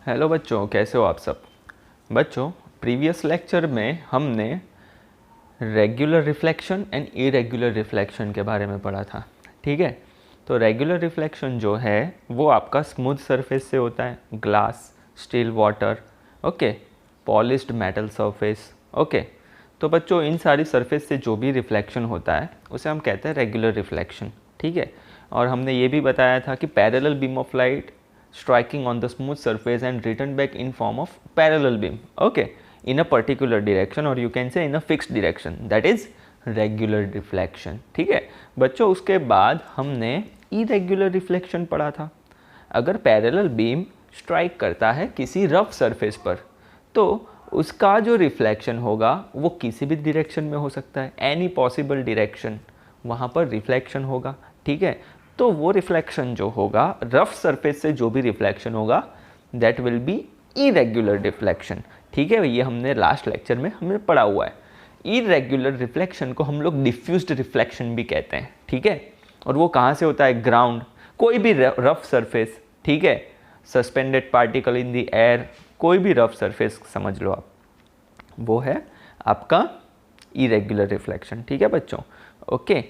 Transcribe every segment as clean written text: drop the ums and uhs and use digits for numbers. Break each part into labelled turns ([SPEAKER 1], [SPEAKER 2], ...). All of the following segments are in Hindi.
[SPEAKER 1] हेलो बच्चों, कैसे हो आप सब। बच्चों, प्रीवियस लेक्चर में हमने regular reflection and irregular reflection के बारे में पढ़ा था। ठीक है, तो रेगुलर रिफ्लेक्शन जो है वो आपका स्मूथ सरफेस से होता है, glass, steel, water, okay, polished metal surface. Okay, तो बच्चों इन सारी सरफेस से जो भी रिफ्लेक्शन होता है उसे हम कहते हैं रेगुलर रिफ्लेक्शन। ठीक है, और हमने ये भी बताया था कि parallel beam of light striking on the smooth surface and return back in form of parallel beam, okay, in a particular direction or you can say in a fixed direction, that is regular reflection। ठीक है बच्चों, उसके बाद हमने irregular reflection पढ़ा था। अगर पैरेलल बीम स्ट्राइक करता है किसी रफ सरफेस पर तो उसका जो रिफ्लेक्शन होगा वो किसी भी डायरेक्शन में हो सकता है, एनी पॉसिबल डायरेक्शन वहाँ पर रिफ्लेक्शन होगा। ठीक है, तो वो रिफ्लेक्शन जो होगा रफ सरफेस से जो भी रिफ्लेक्शन होगा that will be irregular reflection. ठीक है, ये हमने लास्ट लेक्चर में हमने पढ़ा हुआ है। इरेगुलर रिफ्लेक्शन को हम लोग डिफ्यूज्ड रिफ्लेक्शन भी कहते हैं। ठीक है, और वो कहाँ से होता है? ग्राउंड, कोई भी रफ सरफेस, ठीक है, suspended particle in the air, कोई भी रफ सरफेस समझ लो आप, वो है आपका इरेगुलर रिफ्लेक्शन। ठीक है बच्चों, ओके।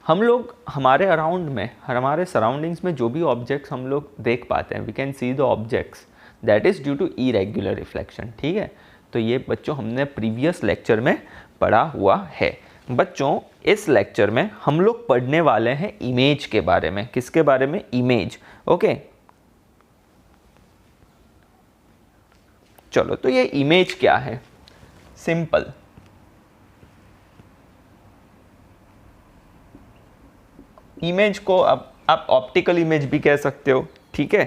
[SPEAKER 1] हम लोग हमारे अराउंड में, हमारे सराउंडिंग्स में जो भी ऑब्जेक्ट्स हम लोग देख पाते हैं, we can see the objects that is due to irregular reflection. ठीक है, तो ये बच्चों हमने प्रीवियस लेक्चर में पढ़ा हुआ है। बच्चों इस लेक्चर में हम लोग पढ़ने वाले हैं इमेज के बारे में। किसके बारे में? इमेज। ओके, चलो, तो ये इमेज क्या है? सिंपल, इमेज को आप ऑप्टिकल इमेज भी कह सकते हो। ठीक है,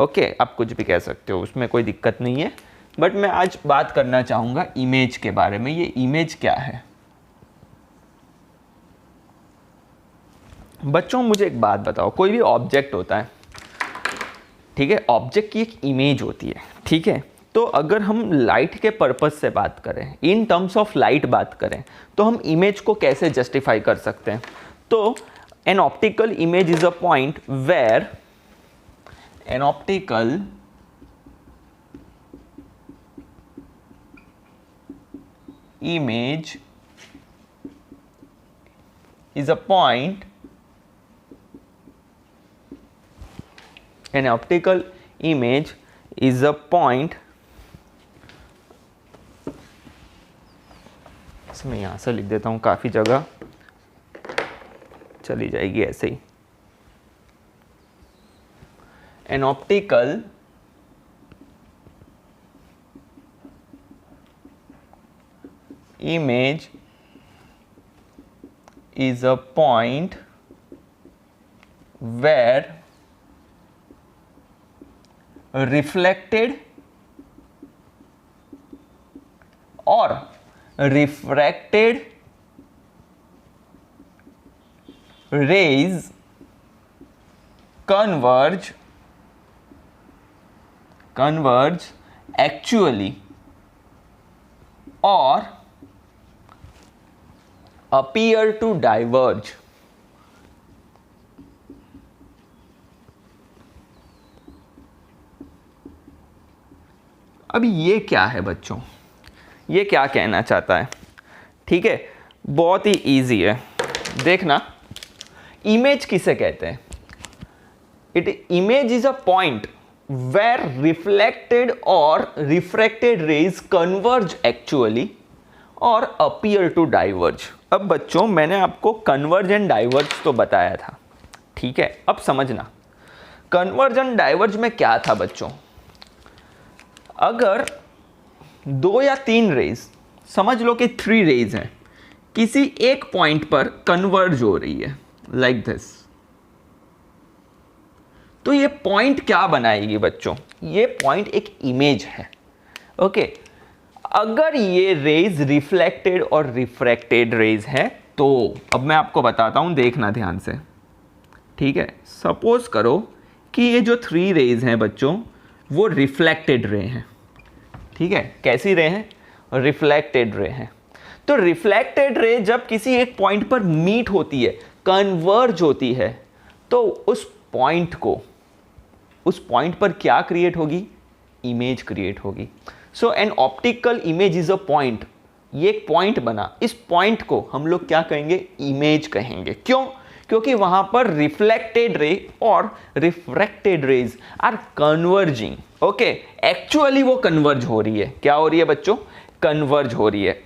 [SPEAKER 1] ओके, आप कुछ भी कह सकते हो, उसमें कोई दिक्कत नहीं है। बट मैं आज बात करना चाहूँगा इमेज के बारे में। ये इमेज क्या है? बच्चों मुझे एक बात बताओ, कोई भी ऑब्जेक्ट होता है, ठीक है, ऑब्जेक्ट की एक इमेज होती है। ठीक है, तो अगर हम लाइट के पर्पज से बात करें, इन टर्म्स ऑफ लाइट बात करें, तो हम इमेज को कैसे जस्टिफाई कर सकते हैं? तो an optical image is a point where an optical image is a point, an optical image is a point, इसमें यहाँ से लिख देता हूँ, काफ़ी जगह चली जाएगी ऐसे ही। An optical image is a point where reflected or refracted rays converge actually or appear to diverge। अब ये क्या है बच्चों? ये क्या कहना चाहता है? ठीक है, बहुत ही इजी है, देखना। इमेज किसे कहते हैं? Image is a point where reflected और रिफ्रैक्टेड रेज कन्वर्ज एक्चुअली और अपीयर टू डाइवर्ज। अब बच्चों मैंने आपको कन्वर्ज एंड डाइवर्ज तो बताया था। ठीक है, अब समझना कन्वर्ज एंड डाइवर्ज में क्या था बच्चों। अगर 2 या 3 रेज, समझ लो कि 3 रेज हैं, किसी एक पॉइंट पर कन्वर्ज हो रही है लाइक दिस, तो ये पॉइंट क्या बनाएगी बच्चों? ये पॉइंट एक इमेज है। ओके, अगर ये रेज रिफ्लेक्टेड और रिफ्रैक्टेड रेज है तो अब मैं आपको बताता हूं, देखना ध्यान से। ठीक है, सपोज करो कि ये जो 3 रेज हैं बच्चों वो रिफ्लेक्टेड रे हैं। ठीक है, कैसी रे हैं? रिफ्लेक्टेड रे हैं। तो रिफ्लेक्टेड रे जब किसी एक पॉइंट पर मीट होती है, कन्वर्ज होती है, तो उस पॉइंट पर क्या क्रिएट होगी? इमेज क्रिएट होगी। So an optical image is a point, ये एक पॉइंट बना, इस पॉइंट को हम लोग क्या कहेंगे, इमेज कहेंगे। क्यों? क्योंकि वहां पर रिफ्लेक्टेड रे और refracted rays are converging. Okay, actually वो कन्वर्ज हो रही है। क्या हो रही है बच्चों? कन्वर्ज हो रही है।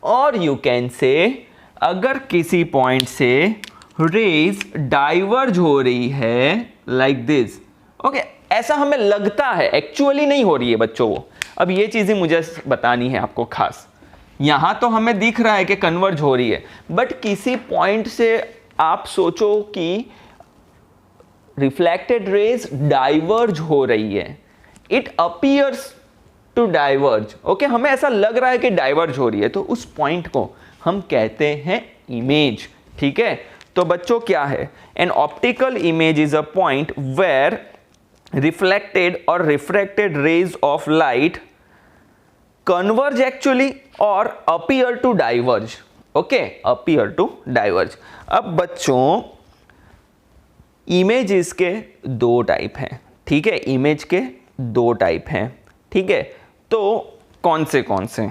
[SPEAKER 1] और यू कैन से, अगर किसी पॉइंट से रेज डाइवर्ज हो रही है लाइक दिस, ओके, ऐसा हमें लगता है, एक्चुअली नहीं हो रही है बच्चों वो। अब ये चीजें मुझे बतानी है आपको खास। यहां तो हमें दिख रहा है कि कन्वर्ज हो रही है, बट किसी पॉइंट से आप सोचो कि रिफ्लेक्टेड रेज डाइवर्ज हो रही है, it appears to diverge. Okay, हमें ऐसा लग रहा है कि डाइवर्ज हो रही है, तो उस पॉइंट को हम कहते हैं इमेज। ठीक है, तो बच्चों क्या है, an optical image is a point where reflected और refracted rays of light converge actually और appear to diverge। Okay, appear to diverge। अब बच्चों इमेजेस के दो टाइप हैं। ठीक है, इमेज के दो टाइप हैं। ठीक है, तो कौन से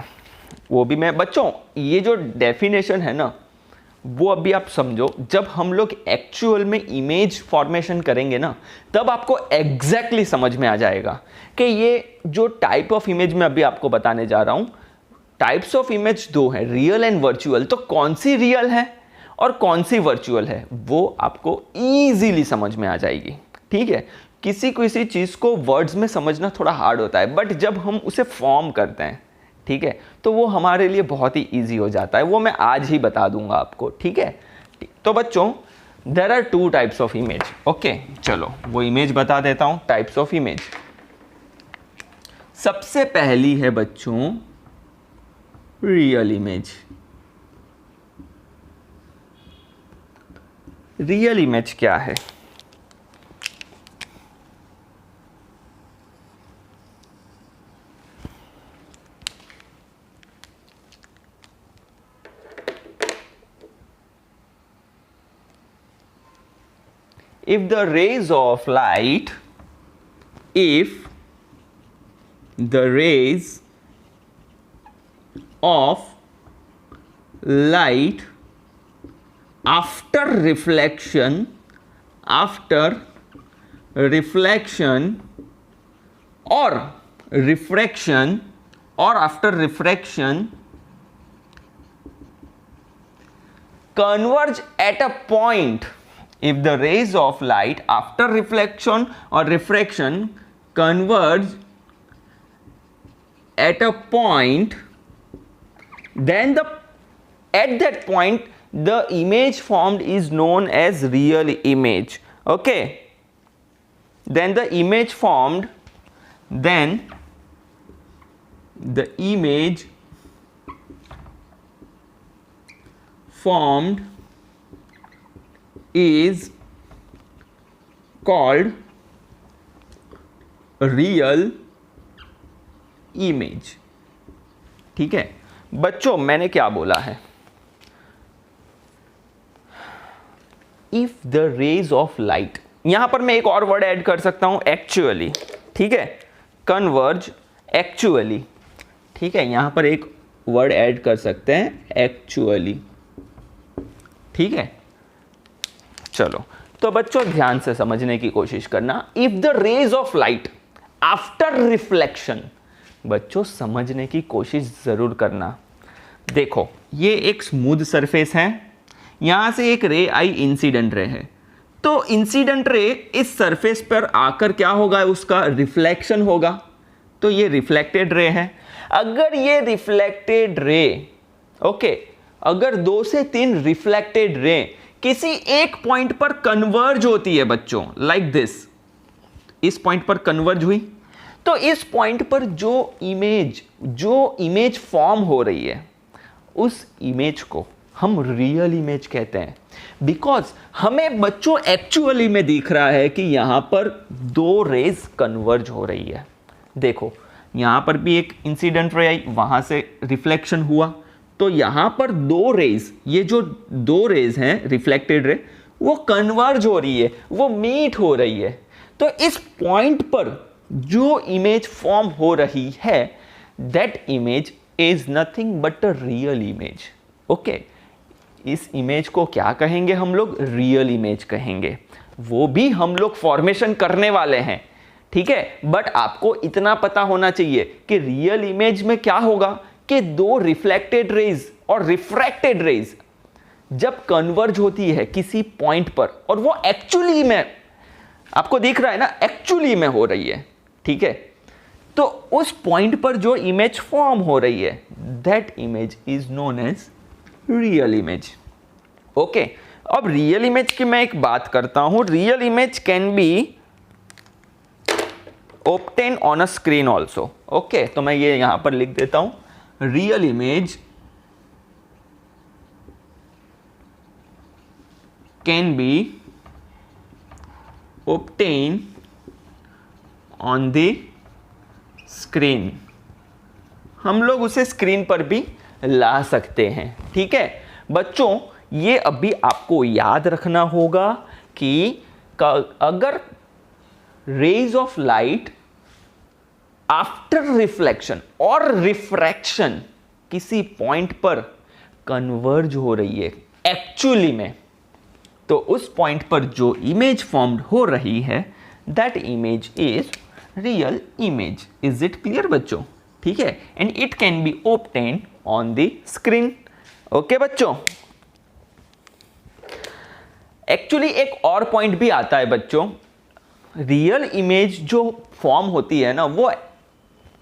[SPEAKER 1] वो भी मैं बच्चों, ये जो डेफिनेशन है ना, वो अभी आप समझो। जब हम लोग एक्चुअल में इमेज फॉर्मेशन करेंगे ना, तब आपको एग्जैक्टली समझ में आ जाएगा कि ये जो टाइप ऑफ इमेज मैं अभी आपको बताने जा रहा हूं, टाइप्स ऑफ इमेज दो है, रियल एंड वर्चुअल। तो कौन सी रियल है और कौन सी वर्चुअल है, वो आपको ईजिली समझ में आ जाएगी। ठीक है, किसी चीज को वर्ड्स में समझना थोड़ा हार्ड होता है, बट जब हम उसे फॉर्म करते हैं, ठीक है, तो वो हमारे लिए बहुत ही इजी हो जाता है। वो मैं आज ही बता दूंगा आपको। ठीक है, तो बच्चों there are two types of image. Okay, चलो वो इमेज बता देता हूं, टाइप्स ऑफ इमेज। सबसे पहली है बच्चों रियल इमेज। रियल इमेज क्या है? If the rays of light, if the rays of light after reflection or refraction or after refraction converge at a point, if the rays of light after reflection or refraction converge at a point, then at that point the image formed is known as real image. Okay, then the image formed is called real image. ठीक है बच्चों, मैंने क्या बोला है? If the rays of light, यहां पर मैं एक और वर्ड ऐड कर सकता हूं, एक्चुअली। ठीक है, कन्वर्ज एक्चुअली। ठीक है, यहां पर एक वर्ड ऐड कर सकते हैं, एक्चुअली। ठीक है, चलो तो बच्चों ध्यान से समझने की कोशिश करना। If the rays of light after reflection, बच्चों समझने की कोशिश जरूर करना। देखो ये एक स्मूथ सरफेस है, यहां से एक रे आई, इंसिडेंट रे है, तो इंसिडेंट रे इस सरफेस पर आकर क्या होगा, उसका रिफ्लेक्शन होगा, तो ये रिफ्लेक्टेड रे है। अगर ये रिफ्लेक्टेड रे, ओके, अगर 2 से 3 रिफ्लेक्टेड रे किसी एक पॉइंट पर कन्वर्ज होती है बच्चों, लाइक दिस, इस पॉइंट पर कन्वर्ज हुई, तो इस पॉइंट पर जो इमेज फॉर्म हो रही है, उस इमेज को हम रियल इमेज कहते हैं। बिकॉज हमें बच्चों एक्चुअली में दिख रहा है कि यहां पर 2 रेज कन्वर्ज हो रही है। देखो यहां पर भी एक इंसिडेंट रे आई, वहां से रिफ्लेक्शन हुआ, तो यहां पर 2 रेज, ये जो 2 रेज हैं रिफ्लेक्टेड रे, वो कन्वर्ज हो रही है, वो मीट हो रही है। तो इस पॉइंट पर जो इमेज फॉर्म हो रही है that image is nothing but a real image. Okay, इस इमेज को क्या कहेंगे हम लोग? रियल इमेज कहेंगे। वो भी हम लोग फॉर्मेशन करने वाले हैं, ठीक है। बट आपको इतना पता होना चाहिए कि रियल इमेज में क्या होगा कि दो रिफ्लेक्टेड रेज और रिफ्रैक्टेड रेज जब कन्वर्ज होती है किसी पॉइंट पर, और वो एक्चुअली में आपको दिख रहा है ना, एक्चुअली में हो रही है, ठीक है, तो उस पॉइंट पर जो इमेज फॉर्म हो रही है that image is known as real image. Okay, अब रियल इमेज की मैं एक बात करता हूं। Real image can be obtain on a screen also। Okay, तो मैं ये यहां पर लिख देता हूं, real image can be obtain on the screen। हम लोग उसे स्क्रीन पर भी ला सकते हैं, ठीक है बच्चों। ये अभी आपको याद रखना होगा कि अगर rays of light after reflection और रिफ्रैक्शन किसी पॉइंट पर कन्वर्ज हो रही है एक्चुअली में, तो उस पॉइंट पर जो इमेज फॉर्म्ड हो रही है that image is real image. Is it clear बच्चों? ठीक है, and it can be obtained on the screen. Okay बच्चों, एक्चुअली एक और पॉइंट भी आता है बच्चों। रियल इमेज जो फॉर्म होती है ना, वो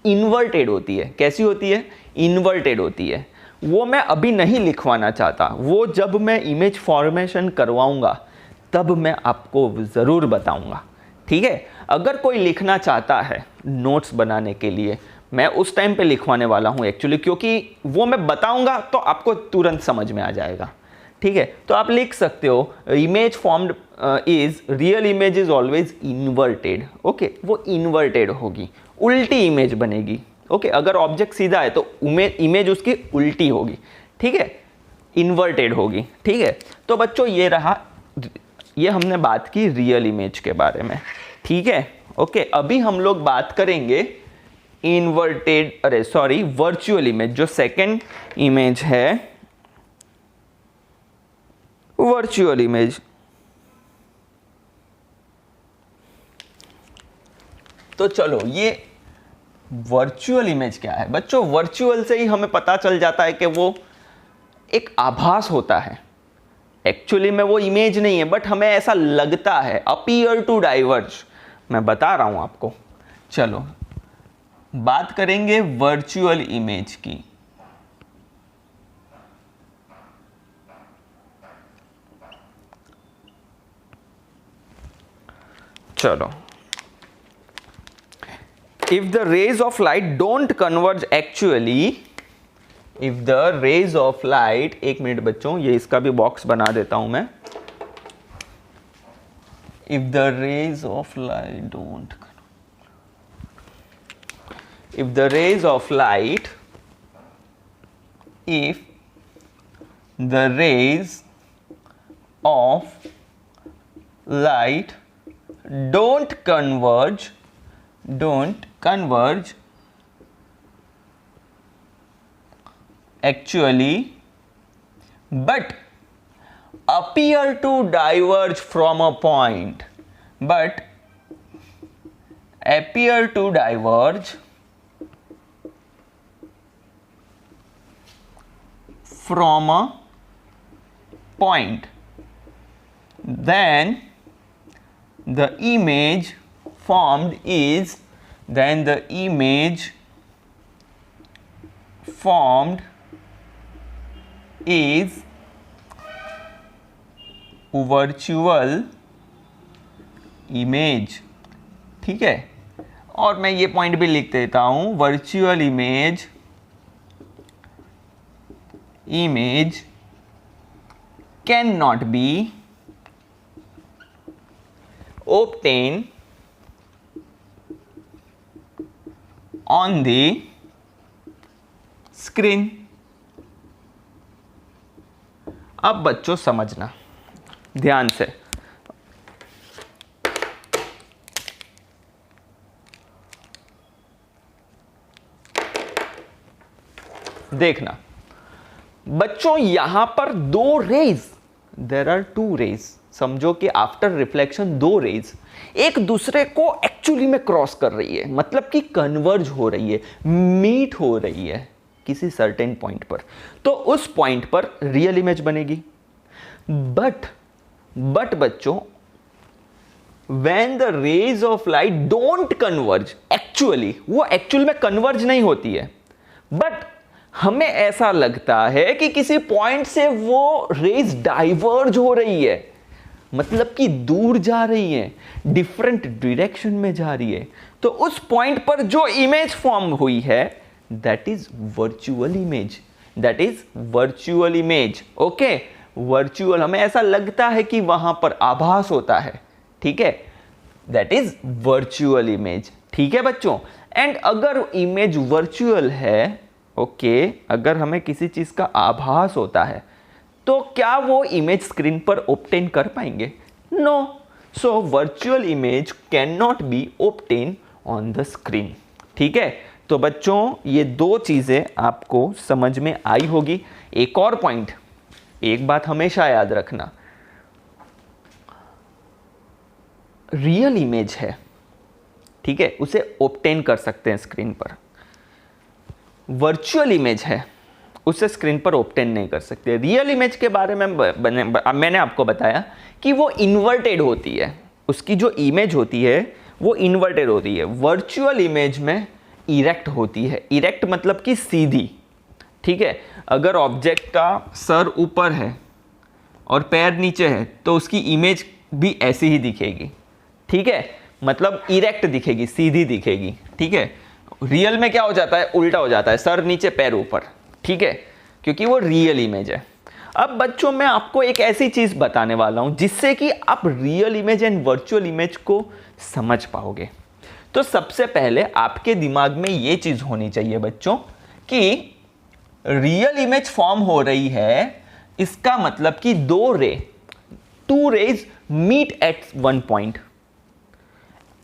[SPEAKER 1] इन्वर्टेड होती है। कैसी होती है? इन्वर्टेड होती है। वो मैं अभी नहीं लिखवाना चाहता, वो जब मैं इमेज फॉर्मेशन करवाऊंगा तब मैं आपको ज़रूर बताऊंगा, ठीक है। अगर कोई लिखना चाहता है नोट्स बनाने के लिए, मैं उस टाइम पे लिखवाने वाला हूँ एक्चुअली, क्योंकि वो मैं बताऊंगा तो आपको तुरंत समझ में आ जाएगा, ठीक है। तो आप लिख सकते हो image formed is real image is always inverted. Okay, वो इन्वर्टेड होगी, उल्टी इमेज बनेगी। ओके, अगर ऑब्जेक्ट सीधा है तो इमेज उसकी उल्टी होगी, ठीक है, इन्वर्टेड होगी, ठीक है। तो बच्चों ये रहा, ये हमने बात की रियल इमेज के बारे में, ठीक है। ओके, अभी हम लोग बात करेंगे वर्चुअल इमेज। जो सेकंड इमेज है वर्चुअल इमेज। तो चलो, ये वर्चुअल इमेज क्या है बच्चों? वर्चुअल से ही हमें पता चल जाता है कि वो एक आभास होता है। एक्चुअली में वो इमेज नहीं है, बट हमें ऐसा लगता है, अपीयर टू डाइवर्ज। मैं बता रहा हूं आपको। चलो बात करेंगे वर्चुअल इमेज की। चलो, if the rays of light don't converge actually, if the rays of light, एक मिनट बच्चों, ये इसका भी बॉक्स बना देता हूं मैं। if the rays of light don't, if the rays of light, if the rays of light don't converge actually but appear to diverge from a point, but appear to diverge from a point, then the image formed is virtual image, ठीक है। और मैं ये पॉइंट भी लिख देता हूं, virtual image can not B obtained on the screen। अब बच्चों समझना ध्यान से। देखना बच्चों, यहां पर दो rays, there are two rays, समझो कि आफ्टर रिफ्लेक्शन दो रेज एक दूसरे को एक्चुअली में क्रॉस कर रही है, मतलब कि कन्वर्ज हो रही है, मीट हो रही है किसी सर्टेन पॉइंट पर, तो उस पॉइंट पर रियल इमेज बनेगी। बट बच्चों, when the rays of light don't converge, actually वो एक्चुअल में कन्वर्ज नहीं होती है, बट हमें ऐसा लगता है कि किसी पॉइंट से वो रेज डाइवर्ज हो रही है, मतलब कि दूर जा रही है, डिफरेंट डायरेक्शन में जा रही है, तो उस पॉइंट पर जो इमेज फॉर्म हुई है that is virtual image, that is virtual image. Okay, virtual, हमें ऐसा लगता है कि वहां पर आभास होता है, ठीक है, दैट इज वर्चुअल इमेज। ठीक है बच्चों, एंड अगर इमेज वर्चुअल है, ओके, अगर हमें किसी चीज का आभास होता है तो क्या वो इमेज स्क्रीन पर ऑब्टेन कर पाएंगे? No. So virtual image can not be obtain on the screen. ठीक है, तो बच्चों ये दो चीजें आपको समझ में आई होगी। एक और पॉइंट, एक बात हमेशा याद रखना, रियल इमेज है, ठीक है, उसे ऑब्टेन कर सकते हैं स्क्रीन पर, वर्चुअल इमेज है उसे स्क्रीन पर ऑब्टेन नहीं कर सकते। रियल इमेज के बारे में मैंने आपको बताया कि वो इन्वर्टेड होती है, उसकी जो इमेज होती है वो इन्वर्टेड होती है। वर्चुअल इमेज में इरेक्ट होती है, इरेक्ट मतलब कि सीधी। ठीक है, अगर ऑब्जेक्ट का सर ऊपर है और पैर नीचे है तो उसकी इमेज भी ऐसी ही दिखेगी। ठीक है, मतलब इरेक्ट दिखेगी, सीधी दिखेगी। ठीक है, रियल में क्या हो जाता है, उल्टा हो जाता है, सर नीचे पैर ऊपर। ठीक है, क्योंकि वो रियल इमेज है। अब बच्चों मैं आपको एक ऐसी चीज बताने वाला हूं जिससे कि आप real image and virtual image को समझ पाओगे। तो सबसे पहले आपके दिमाग में ये चीज होनी चाहिए बच्चों कि रियल इमेज फॉर्म हो रही है, इसका मतलब कि two rays meet at one point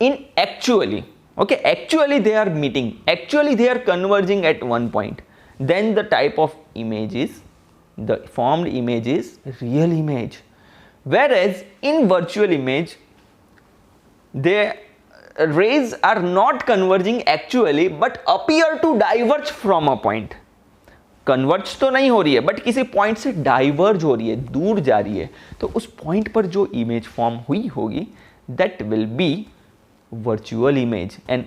[SPEAKER 1] in actually, okay, actually they are meeting, actually they are converging at one point, then the type of image is, the formed image is real image. Whereas in virtual image the rays are not converging actually but appear to diverge from a point. Converge तो नहीं हो रही है बट किसी पॉइंट से डाइवर्ज हो रही है, दूर जा रही है, तो उस पॉइंट पर जो इमेज फॉर्म हुई होगी that will be virtual image, and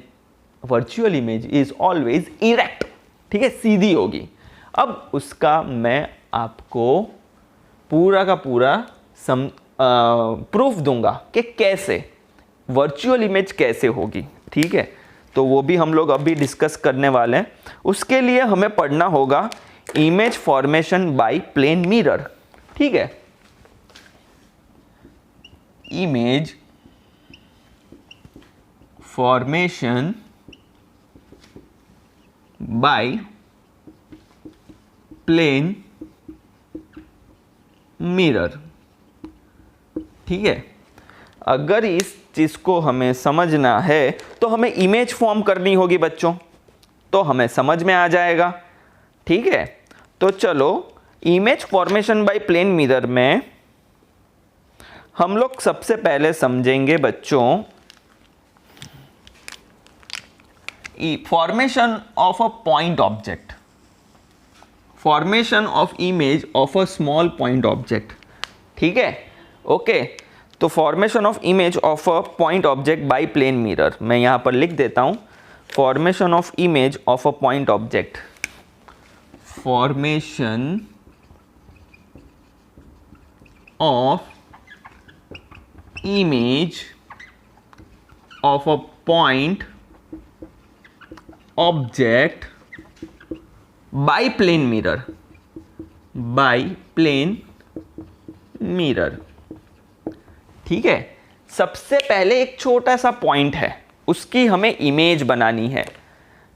[SPEAKER 1] virtual image is always erect. ठीक है, सीधी होगी। अब उसका मैं आपको पूरा का पूरा प्रूफ दूंगा कि कैसे वर्चुअल इमेज कैसे होगी। ठीक है, तो वो भी हम लोग अभी डिस्कस करने वाले हैं। उसके लिए हमें पढ़ना होगा image formation by plane mirror. ठीक है, image formation by plane mirror. ठीक है, अगर इस चीज को हमें समझना है तो हमें इमेज फॉर्म करनी होगी बच्चों, तो हमें समझ में आ जाएगा। ठीक है, तो चलो image formation by plane mirror में हम लोग सबसे पहले समझेंगे बच्चों formation of a point object, formation of image of a small point object. ठीक है, ओके, तो formation of image of a point object by plane mirror, मैं यहां पर लिख देता हूं formation of image of a point object, formation of image of a point object by plane mirror, by plane mirror. ठीक है, सबसे पहले एक छोटा सा पॉइंट है, उसकी हमें इमेज बनानी है।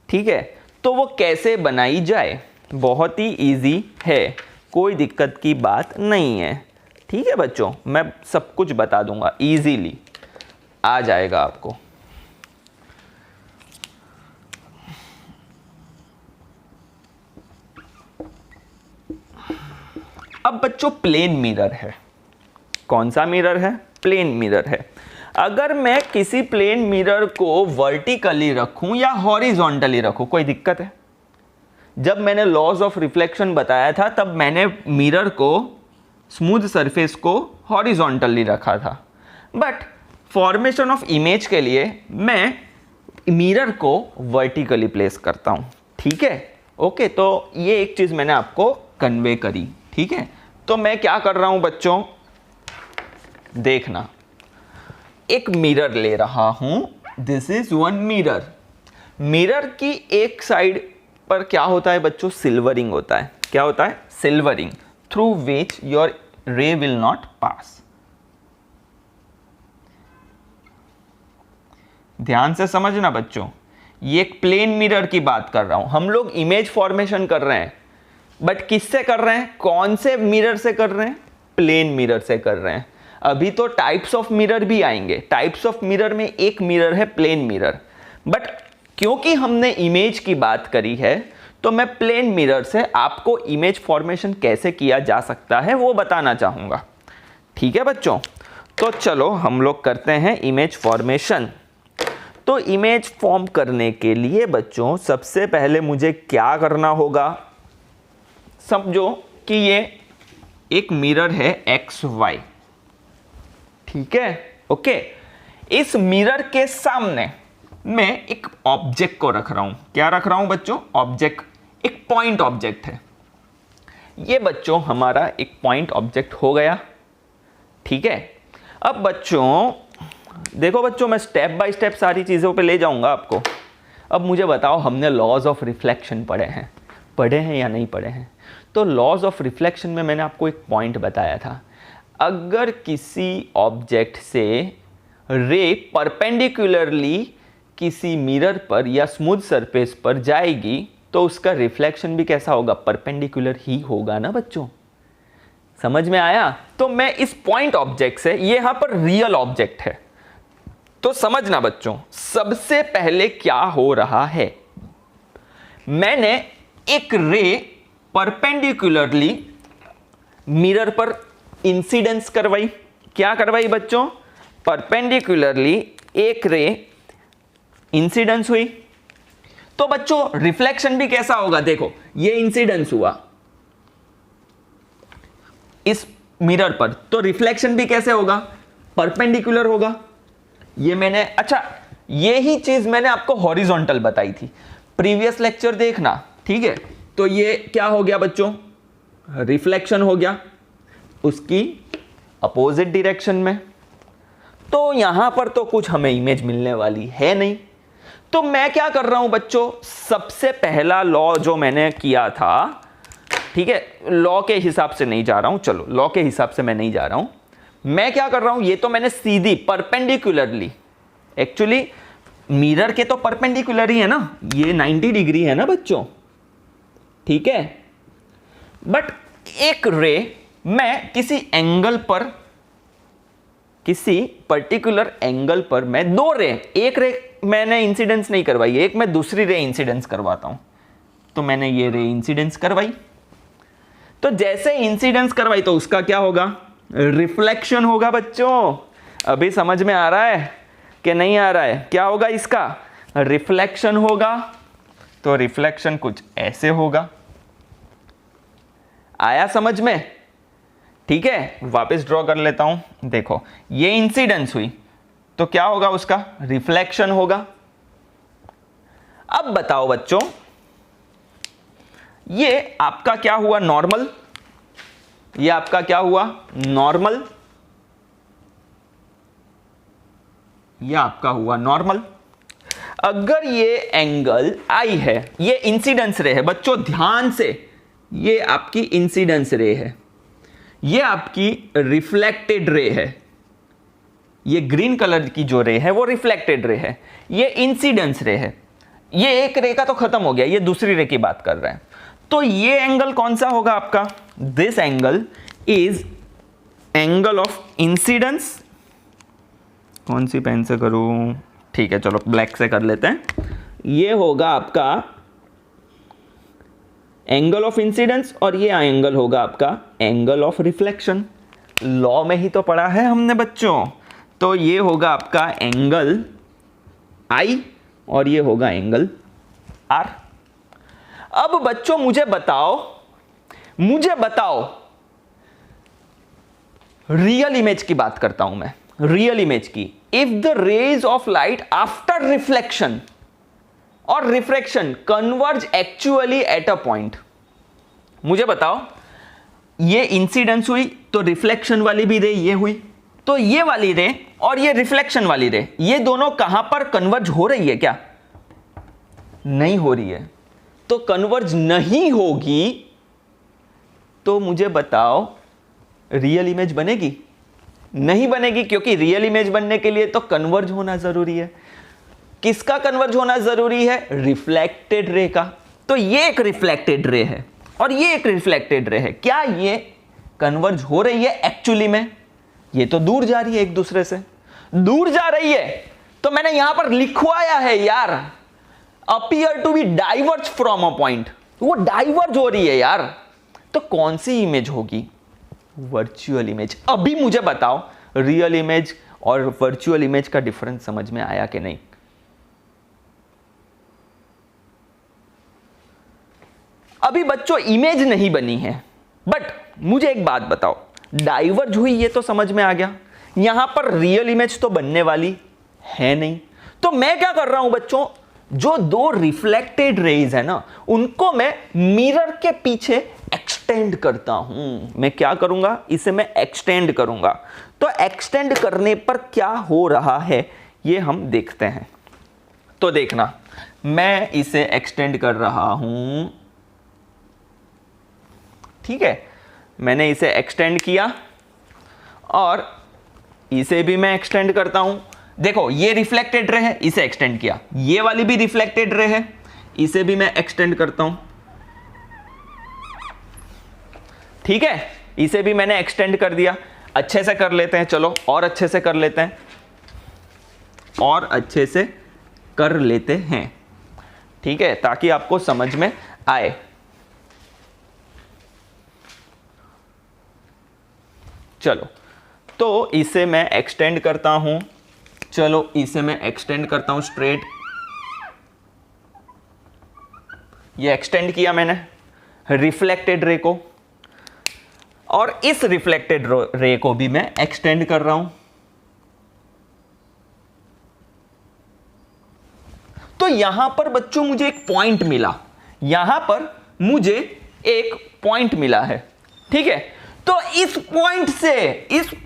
[SPEAKER 1] ठीक है, तो वो कैसे बनाई जाए, बहुत ही इजी है, कोई दिक्कत की बात नहीं है। ठीक है बच्चों, मैं सब कुछ बता दूंगा, इजीली आ जाएगा आपको। अब बच्चों प्लेन मिरर है, कौन सा मिरर है? प्लेन मिरर है। अगर मैं किसी प्लेन मिरर को वर्टिकली रखूं या हॉरिजॉन्टली रखूं, कोई दिक्कत है? जब मैंने लॉज ऑफ रिफ्लेक्शन बताया था तब मैंने मिरर को, स्मूथ सरफेस को हॉरिजॉन्टली रखा था, बट फॉर्मेशन ऑफ इमेज के लिए मैं मिरर को वर्टिकली प्लेस करता हूं। ठीक है, ओके। तो ये एक चीज मैंने आपको कन्वे करी। ठीक है, तो मैं क्या कर रहा हूं बच्चों, देखना, एक मिरर ले रहा हूं, this is one mirror. Mirror की एक साइड पर क्या होता है बच्चों? सिल्वरिंग होता है। क्या होता है? सिल्वरिंग, थ्रू विच योर रे विल नॉट पास। ध्यान से समझना बच्चों, ये एक प्लेन मिरर की बात कर रहा हूं। हम लोग इमेज फॉर्मेशन कर रहे हैं, बट किससे कर रहे हैं? कौन से मिरर से कर रहे हैं? प्लेन मिरर से कर रहे हैं। अभी तो टाइप्स ऑफ मिरर भी आएंगे। टाइप्स ऑफ मिरर में एक मिरर है प्लेन मिरर, बट क्योंकि हमने इमेज की बात करी है तो मैं प्लेन मिरर से आपको इमेज फॉर्मेशन कैसे किया जा सकता है वो बताना चाहूंगा। ठीक है बच्चों, तो चलो हम लोग करते हैं इमेज फॉर्मेशन। तो इमेज फॉर्म करने के लिए बच्चों सबसे पहले मुझे क्या करना होगा? समझो कि ये एक मिरर है XY। ठीक है, ओके। इस मिरर के सामने मैं एक ऑब्जेक्ट को रख रहा हूं। क्या रख रहा हूं बच्चों? ऑब्जेक्ट, एक पॉइंट ऑब्जेक्ट है। ये बच्चों हमारा एक पॉइंट ऑब्जेक्ट हो गया। ठीक है, अब बच्चों देखो बच्चों, मैं स्टेप बाय स्टेप सारी चीज़ों पे ले जाऊंगा आपको। अब मुझे बताओ, हमने लॉज ऑफ रिफ्लेक्शन पढ़े हैं या नहीं पढ़े हैं? तो लॉज ऑफ रिफ्लेक्शन में मैंने आपको एक पॉइंट बताया था, अगर किसी ऑब्जेक्ट से रे परपेंडिकुलरली किसी मिरर पर या स्मूथ सरफेस पर जाएगी तो उसका रिफ्लेक्शन भी कैसा होगा? परपेंडिकुलर ही होगा ना बच्चों। समझ में आया? तो मैं इस पॉइंट ऑब्जेक्ट से, ये यहां पर रियल ऑब्जेक्ट है, तो समझना बच्चों, सबसे पहले क्या हो रहा है, मैंने एक रे परपेंडिकुलरली मिरर पर इंसिडेंस करवाई। क्या करवाई बच्चों? परपेंडिकुलरली एक रे इंसिडेंस हुई। तो बच्चों रिफ्लेक्शन भी कैसा होगा? देखो, ये इंसिडेंस हुआ इस मिरर पर, तो रिफ्लेक्शन भी कैसे होगा? परपेंडिकुलर होगा। ये मैंने, अच्छा, ये ही चीज मैंने आपको हॉरिजॉन्टल बताई थी, प्रीवियस लेक्चर देखना। ठीक है, तो ये क्या हो गया बच्चों? रिफ्लेक्शन हो गया उसकी अपोजिट डायरेक्शन में। तो यहां पर तो कुछ हमें इमेज मिलने वाली है नहीं। तो मैं क्या कर रहा हूं बच्चों, सबसे पहला लॉ जो मैंने किया था, ठीक है, लॉ के हिसाब से नहीं जा रहा हूं, चलो लॉ के हिसाब से मैं नहीं जा रहा हूं, मैं क्या कर रहा हूं, ये तो मैंने सीधी परपेंडिकुलरली, एक्चुअली मिरर के तो परपेंडिकुलर ही है ना, ये 90 डिग्री है ना बच्चों। ठीक है, बट एक रे मैं किसी एंगल पर, किसी पर्टिकुलर एंगल पर मैं दो रे, एक रे मैंने इंसिडेंस नहीं करवाई, एक मैं दूसरी रे इंसिडेंस करवाता हूं। तो मैंने ये रे इंसिडेंस करवाई, तो जैसे इंसिडेंस करवाई तो उसका क्या होगा? रिफ्लेक्शन होगा बच्चों। अभी समझ में आ रहा है कि नहीं आ रहा है? क्या होगा इसका? रिफ्लेक्शन होगा। तो रिफ्लेक्शन कुछ ऐसे होगा। आया समझ में? ठीक है, वापस ड्रॉ कर लेता हूं। देखो, ये इंसिडेंस हुई तो क्या होगा? उसका रिफ्लेक्शन होगा। अब बताओ बच्चों, ये आपका क्या हुआ? नॉर्मल। ये आपका क्या हुआ? नॉर्मल। ये आपका हुआ नॉर्मल। अगर ये एंगल आई है, ये इंसिडेंस रे है बच्चों, ध्यान से, ये आपकी इंसिडेंस रे है, ये आपकी रिफ्लेक्टेड रे है। ये ग्रीन कलर की जो रे है वो रिफ्लेक्टेड रे है, ये इंसिडेंस रे है। ये एक रे का तो खत्म हो गया, ये दूसरी रे की बात कर रहे हैं। तो ये एंगल कौन सा होगा आपका? This angle is angle of incidence. कौन सी पेन से करूं? ठीक है, चलो ब्लैक से कर लेते हैं। ये होगा आपका एंगल ऑफ इंसिडेंस और ये एंगल होगा आपका एंगल ऑफ रिफ्लेक्शन। लॉ में ही तो पढ़ा है हमने बच्चों। तो ये होगा आपका एंगल I और ये होगा एंगल R। अब बच्चों मुझे बताओ रियल इमेज की बात करता हूं मैं, रियल इमेज की। If the rays of light after reflection और refraction converge actually at a point, मुझे बताओ ये इंसिडेंस हुई तो रिफ्लेक्शन वाली भी रे ये हुई, तो ये वाली रे और ये रिफ्लेक्शन वाली रे ये दोनों कहां पर कन्वर्ज हो रही है क्या? नहीं हो रही है। तो कन्वर्ज नहीं होगी तो मुझे बताओ रियल इमेज बनेगी? नहीं बनेगी, क्योंकि रियल इमेज बनने के लिए तो कन्वर्ज होना जरूरी है। किसका कन्वर्ज होना जरूरी है? रिफ्लेक्टेड रे का। तो ये एक रिफ्लेक्टेड रे है और ये एक रिफ्लेक्टेड रे है, क्या ये कन्वर्ज हो रही है एक्चुअली में? ये तो दूर जा रही है, एक दूसरे से दूर जा रही है। तो मैंने यहां पर लिखवाया है यार, appear to be diverge from a point, वो डाइवर्ज हो रही है यार। तो कौन सी इमेज होगी? Virtual image. अभी मुझे बताओ रियल इमेज और वर्चुअल इमेज का डिफरेंस समझ में आया कि नहीं? अभी बच्चों इमेज नहीं बनी है, बट मुझे एक बात बताओ, डाइवर्ज हुई ये तो समझ में आ गया, यहां पर रियल इमेज तो बनने वाली है नहीं। तो मैं क्या कर रहा हूं बच्चों, जो दो रिफ्लेक्टेड रेज है ना उनको मैं मिरर के पीछे एक्सटेंड करता हूं। मैं क्या करूंगा, इसे मैं एक्सटेंड करूंगा। तो एक्सटेंड करने पर क्या हो रहा है ये हम देखते हैं। तो देखना, मैं इसे एक्सटेंड कर रहा हूं, ठीक है, मैंने इसे एक्सटेंड किया और इसे भी मैं एक्सटेंड करता हूं। देखो ये रिफ्लेक्टेड रे है, इसे एक्सटेंड किया, ये वाली भी रिफ्लेक्टेड रे है, इसे भी मैं एक्सटेंड करता हूं, ठीक है, इसे भी मैंने एक्सटेंड कर दिया। अच्छे से कर लेते हैं, चलो और अच्छे से कर लेते हैं, और अच्छे से कर लेते हैं, ठीक है, ताकि आपको समझ में आए। चलो तो इसे मैं एक्सटेंड करता हूं, चलो इसे मैं एक्सटेंड करता हूं स्ट्रेट, ये एक्सटेंड किया मैंने रिफ्लेक्टेड रे को, और इस रिफ्लेक्टेड रे को भी मैं एक्सटेंड कर रहा हूं। तो यहां पर बच्चों मुझे एक पॉइंट मिला, यहां पर मुझे एक पॉइंट मिला है, ठीक है। तो इस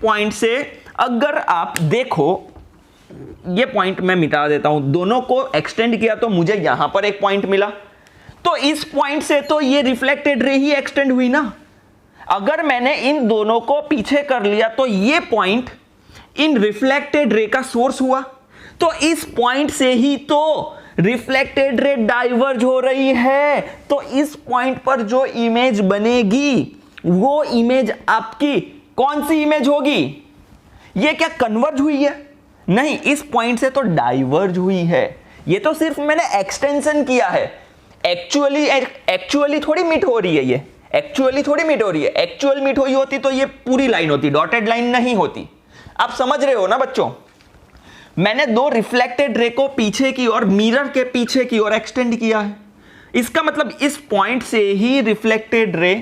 [SPEAKER 1] पॉइंट से अगर आप देखो, ये पॉइंट मैं मिटा देता हूं, दोनों को एक्सटेंड किया तो मुझे यहां पर एक पॉइंट मिला। तो इस पॉइंट से तो ये रिफ्लेक्टेड रे ही एक्सटेंड हुई ना। अगर मैंने इन दोनों को पीछे कर लिया तो ये पॉइंट इन रिफ्लेक्टेड रे का सोर्स हुआ। तो इस पॉइंट से ही तो रिफ्लेक्टेड रे डाइवर्ज हो रही है। तो इस पॉइंट पर जो इमेज बनेगी वो इमेज आपकी कौन सी इमेज होगी? ये क्या कन्वर्ज हुई है? नहीं, इस पॉइंट से तो डाइवर्ज हुई है। ये तो सिर्फ मैंने एक्सटेंशन किया है, एक्चुअली थोड़ी मीट हो रही है, ये एक्चुअली थोड़ी मीट हो रही है। एक्चुअल मीट हुई होती तो ये पूरी लाइन होती, डॉटेड लाइन नहीं होती। आप समझ रहे हो ना बच्चों? मैंने दो रिफ्लेक्टेड रे को पीछे की और मिरर के पीछे की ओर एक्सटेंड किया है। इसका मतलब इस पॉइंट से ही रिफ्लेक्टेड रे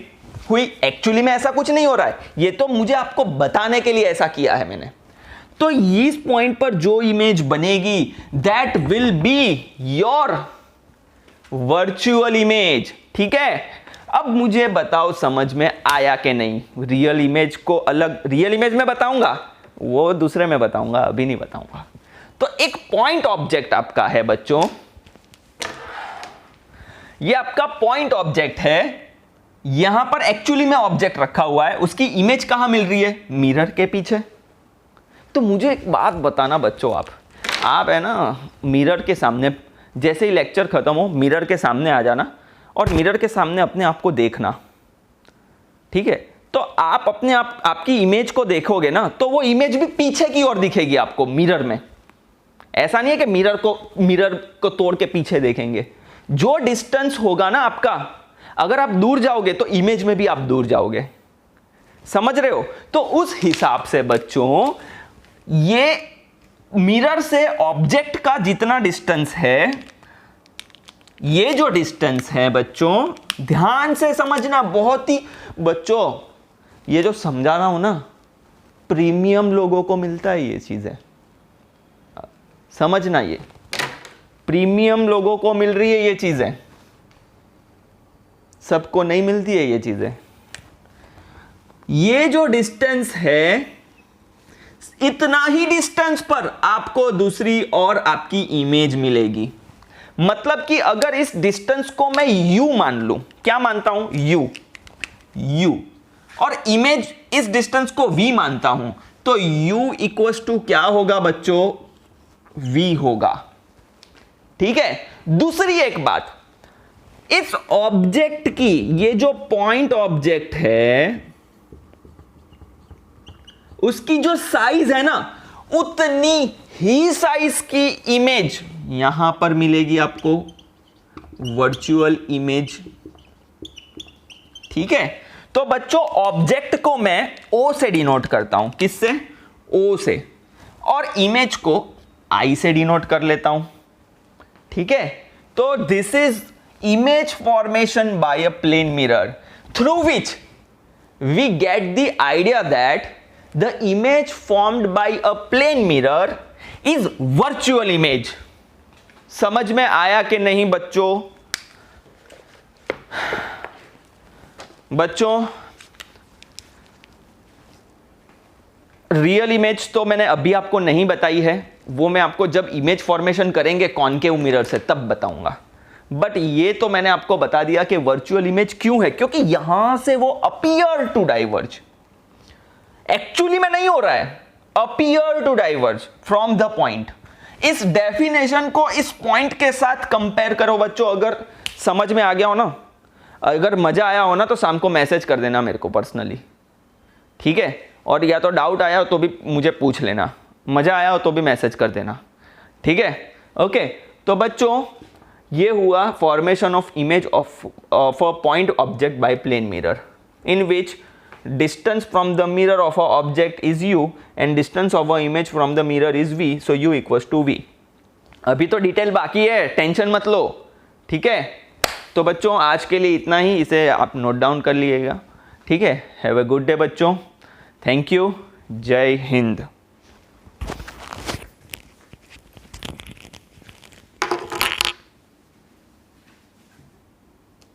[SPEAKER 1] हुई। एक्चुअली में ऐसा कुछ नहीं हो रहा है, ये तो मुझे आपको बताने के लिए ऐसा किया है मैंने। तो इस पॉइंट पर जो इमेज बनेगी that will be your virtual image, ठीक है। अब मुझे बताओ समझ में आया कि नहीं? रियल इमेज को अलग, रियल इमेज में बताऊंगा, वो दूसरे में बताऊंगा, अभी नहीं बताऊंगा। तो एक पॉइंट ऑब्जेक्ट आपका है बच्चों, ये आपका पॉइंट ऑब्जेक्ट है। यहां पर एक्चुअली में ऑब्जेक्ट रखा हुआ है, उसकी इमेज कहां मिल रही है? मिरर के पीछे। तो मुझे एक बात बताना बच्चों, आप है ना मिरर के सामने, जैसे ही लेक्चर खत्म हो मिरर के सामने आ जाना और मिरर के सामने अपने आप को देखना, ठीक है। तो आप अपने आप आपकी इमेज को देखोगे ना तो वो इमेज भी पीछे की ओर दिखेगी आपको मिरर में। ऐसा नहीं है कि मिरर को तोड़ के पीछे देखेंगे। जो डिस्टेंस होगा ना आपका, अगर आप दूर जाओगे तो इमेज में भी आप दूर जाओगे, समझ रहे हो? तो उस हिसाब से बच्चों ये मिरर से ऑब्जेक्ट का जितना डिस्टेंस है, ये जो डिस्टेंस है बच्चों, ध्यान से समझना, बहुत ही बच्चों ये जो समझा रहा हूं ना, प्रीमियम लोगों को मिलता है ये चीजें, समझना, ये प्रीमियम लोगों को मिल रही है ये चीजें, सबको नहीं मिलती है ये चीजें। ये जो डिस्टेंस है, इतना ही डिस्टेंस पर आपको दूसरी और आपकी इमेज मिलेगी। मतलब कि अगर इस डिस्टेंस को मैं u मान लूं, क्या मानता हूं? u, और इमेज इस डिस्टेंस को v मानता हूं, तो u इक्वल्स टू क्या होगा बच्चों? v होगा। ठीक है। दूसरी एक बात, इस ऑब्जेक्ट की, ये जो पॉइंट ऑब्जेक्ट है, उसकी जो साइज है ना, उतनी ही साइज की इमेज यहां पर मिलेगी आपको, वर्चुअल इमेज। ठीक है। तो बच्चों ऑब्जेक्ट को मैं O से डिनोट करता हूं, किससे? O से, और इमेज को I से डिनोट कर लेता हूं। ठीक है। तो this is image formation by a plane mirror through which we get the idea that the image formed by a plane mirror is virtual image। समझ में आया कि नहीं बच्चों? रियल इमेज तो मैंने अभी आपको नहीं बताई है, वो मैं आपको जब इमेज फॉर्मेशन करेंगे कॉनकेव मिरर से तब बताऊंगा। बट ये तो मैंने आपको बता दिया कि वर्चुअल इमेज क्यों है, क्योंकि यहां से वो अपीयर टू डाइवर्ज, एक्चुअली में नहीं हो रहा है, appear to diverge from the point. इस डेफिनेशन को इस पॉइंट के साथ कंपेयर करो बच्चों। अगर समझ में आ गया हो ना, अगर मजा आया हो ना, तो शाम को मैसेज कर देना मेरे को पर्सनली। ठीक है। और या तो डाउट आया हो तो भी मुझे पूछ लेना, मजा आया हो तो भी मैसेज कर देना। ठीक है। ओके। तो बच्चों ये हुआ formation of image of a point object by plane mirror, in which distance from the mirror of a object is u and distance of a image from the mirror is v, so u equals to v। अभी तो डिटेल बाकी है, टेंशन मत लो। ठीक है। तो बच्चों आज के लिए इतना ही, इसे आप नोट डाउन कर लीजिएगा। ठीक है। हैव अ गुड डे बच्चों, थैंक यू, जय हिंद।